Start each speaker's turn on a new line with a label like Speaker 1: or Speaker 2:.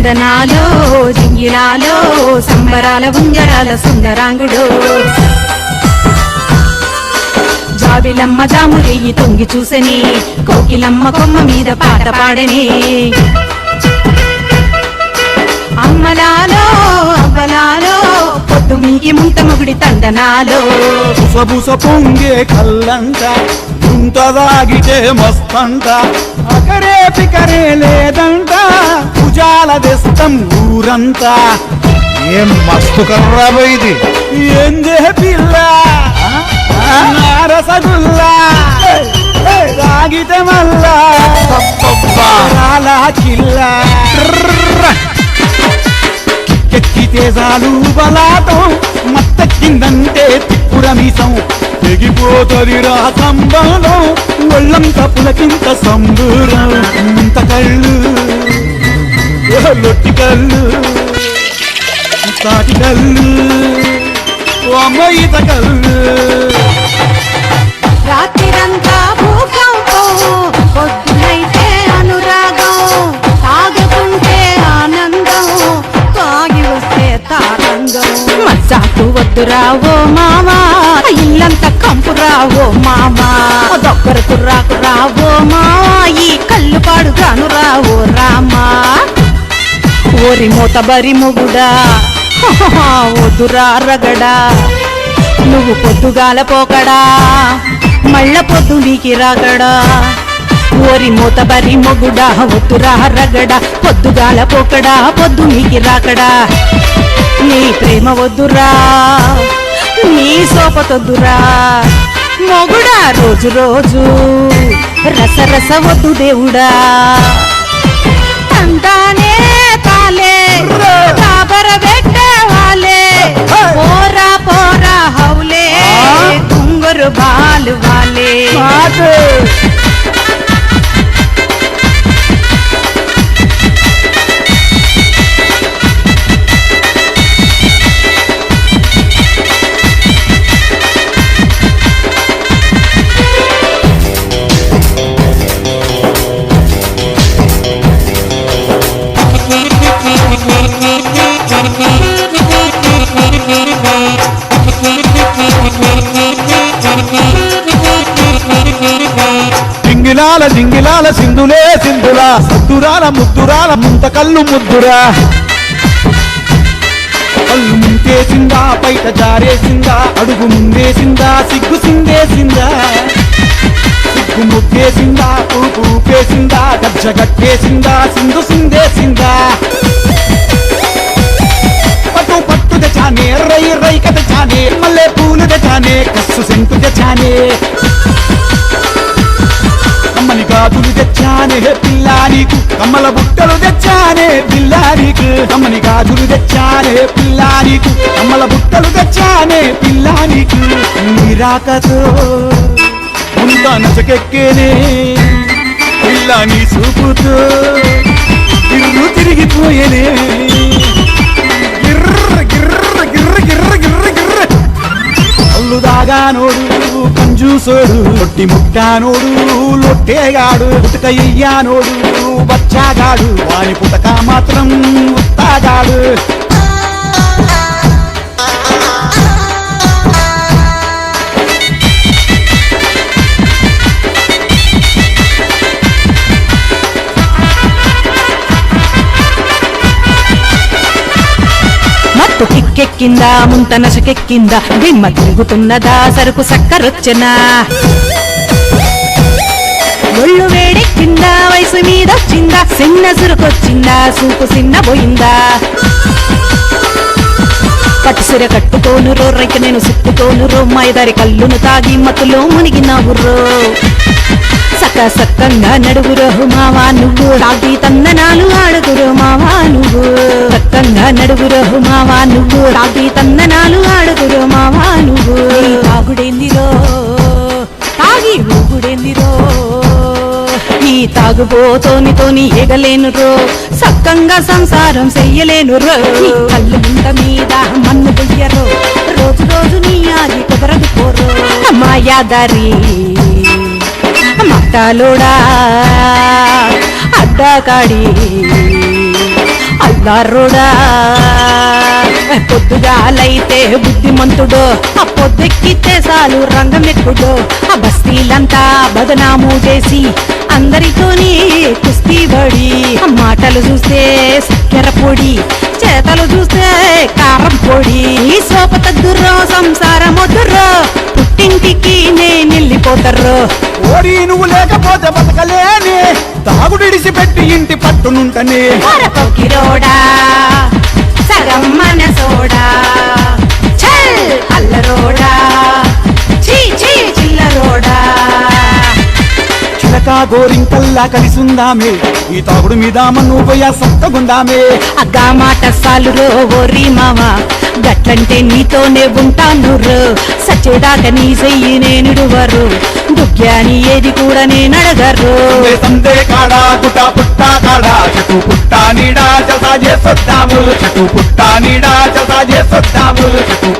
Speaker 1: తందనాలో జింగిలాలో సంబరాల ఉంగరాల సుందరాంగుడు జాబిలమ్మ జామురేయి తొంగి చూసని కోకిలమ్మ కొమ్మ మీద పాట పాడని అమ్మలాలో అవ్వలాలో పొద్దు మీకి ముంత ముగుడి తందనాలో
Speaker 2: బుసబుస పొంగే కల్లంట ఉంటదాగితే మస్తంట అకరే పికరే లేదంట భుజాల దేశం ఊరంతా ఏం మస్తు కర్రాబో ఇది ఏందే పిల్ల రసగుల్లా తాగితే మల్లా కిల్లా కెక్కితే చాలు బలాటం మత్తెక్కిందంటే తిప్పురమీసం తెగిపోతది రా సంబలం ఒళ్ళంత పులకింత సంబూరం ఇంత కళ్ళు లొట్టి కళ్ళు తాటి కళ్ళు అమ్మయిత కళ్ళు
Speaker 1: రాత్రిరంతా భూకంపం పొద్దునైతే అనురాగం తాగుకుంటే ఆనందం తాగి వస్తే తారంగం మజ్జాకు వద్దురావో మామా ఇల్లంతా కంపు రావో మామా దొక్కరకు రాకు రావో మావా ఈ కళ్ళు పాడుగాను రావో రామా ఓరి మూత బరి మొగుడా వద్దురా రగడా నువ్వు పొద్దుగాల పోకడా మళ్ళ పొద్దు నీకి రాగడా ఓరి మూత బరి మొగుడా వద్దురా రగడా పొద్దుగాల పోకడా పొద్దు నీకి రాకడా నీ ప్రేమ వద్దురా నీ సోపతొద్దురా మొగుడా రోజు రోజు రస రస వద్దు దేవుడా తందానే తాలే కాబర పెట్టే వాలే పోరా పోరా హౌలే కుంగురు బాలు వాలే
Speaker 2: జింగిలాల జింగిలాల సింధులే సింధులా సద్దురాల ముద్దురాల ముంత కళ్ళు ముద్దురా కళ్ళు ముంటేసిందా బయట జారేసిందా అడుగు ముందేసిందా సిగ్గు సిందేసిందా సిగ్గు ముగ్గేసిందా ఊపు ఊపేసిందా గజ్జ గట్టేసిందా సింధు సిందేసిందా పట్టు పట్టు తెచ్చానే రై రై తెచ్చానే మల్లె పూలు తెచ్చానే కస్సు సెంటు తెచ్చానే కమ్మని గాజులు తెచ్చానే పిల్లా నీకు కమ్మల బుట్టలు తెచ్చానే పిల్లా నీకు కమ్మని గాజులు తెచ్చానే పిల్లా నీకు కమ్మల బుట్టలు తెచ్చానే పిల్లా నీకు నీ రాకతో ముంత నచకెక్కేనే పిల్లా నీ చూపుతో తిరిగిపోయేనే గిర్ర గిర్ర గిర్ర గిర్ర గిర్ర గిర్ర కళ్ళు దాగానోడు కంజూసోడు లొట్టి ముట్టానోడు లొట్టేగాడు పుటక ఇయ్యానోడు బచ్చాగాడు వాని పుటక మాత్రం ఉత్తాగాడు
Speaker 1: మత్తు కిక్కెక్కిందా ముంత నసుకెక్కిందా దిమ్మ తిరుగుతున్నదా సరుకు సక్కరొచ్చనా ఒళ్ళు వేడెక్కిందా వయసు మీద వచ్చిందా చిన్న సురుకొచ్చిందా సూపు చిన్న పోయిందా పట్టుసిర కట్టుకోను రో రైక నేను సిక్కుతోను రో మైదారి కళ్ళును తాగి మత్తులో మునిగినవురో సక్క సక్కంగా నడుగురో మావా నువ్వు తాగి తందనాలు ఆడుగురో మావా నువ్వు సక్కంగా నడుగురో మావా నువ్వు తాగి తందనాలు ఆడుగురో మావా నువ్వు తాగుడేందిరో తాగి ఊగుడేందిరో ఈ తాగుబోతోనితోని ఎగలేను రో సక్కంగా సంసారం చెయ్యలేను రో కళ్ళు ముంట మీద మన్ను పొయ్యరో రోజు రోజు నీ ఆగి కుదరదు పోరో మాయాదారి మట్టాలోడా అడ్డాకాడి అల్ల బజారుడా పొద్దుగాలైతే బుద్ధిమంతుడు ఆ పొద్దెక్కితే చాలు రంగమెక్కుడు ఆ బస్తీలంతా బదనాము చేసి అందరితోని కుస్తీ పడి ఆ మాటలు చూస్తే చక్కెర పొడి చేతలు చూస్తే కారం పొడి ఈ సోప తగ్గుర్రో సంసారం వద్దుర్రో పుట్టింటికి నేనెళ్ళిపోతారు
Speaker 2: ఓడి నువ్వు లేకపోతే బతకలేని తాగుడిడిసి పెట్టి ఇంటి పట్టునుంటనే
Speaker 1: పొక్కిరోడా సగం మనసోడా చల్ అల్లరోడా చీ చీ చిల్లరోడా
Speaker 2: చిలక గోరింకల్లా కలిసుందామే ఈ తాగుడు మీద మన్నుపోయ సొంతగుందామే
Speaker 1: అగ్గా మాట సాలురో ఓరి మామ గట్లంటే నీతోనే ఉంటాను రో సచ్చేదాకా నీ చెయ్యి నేనిడువరు దుగ్యాని ఏది కూడా నేనడగరు
Speaker 2: సందే కాడా గుట్ట పుట్ట కాడా చెట్టు పుట్ట నీడా జసా చేసొద్దాము చెట్టు పుట్ట నీడా జసా చేసొద్దాము చెట్టు